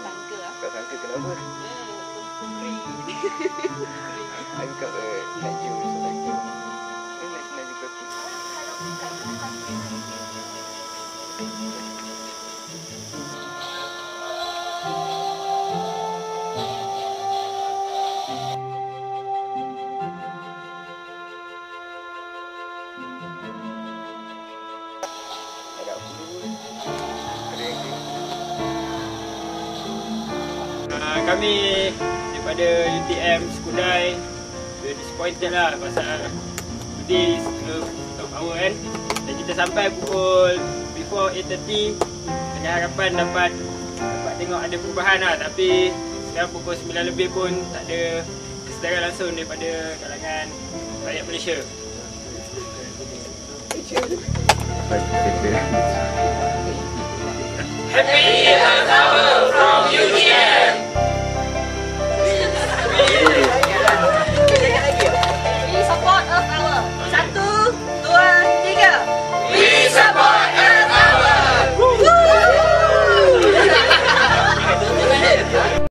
sangka lah. Tak sangka kenapa? Free. Angkat laju selagi. Laju kaki. Kami daripada UTM Skudai disappointed lah pasal this of our kan, dan kita sampai pukul before 8:30 dengan harapan dapat tengok ada perubahan lah, tapi sekarang pukul 9 lebih pun tak ada kesedaran langsung daripada kalangan rakyat Malaysia. Happy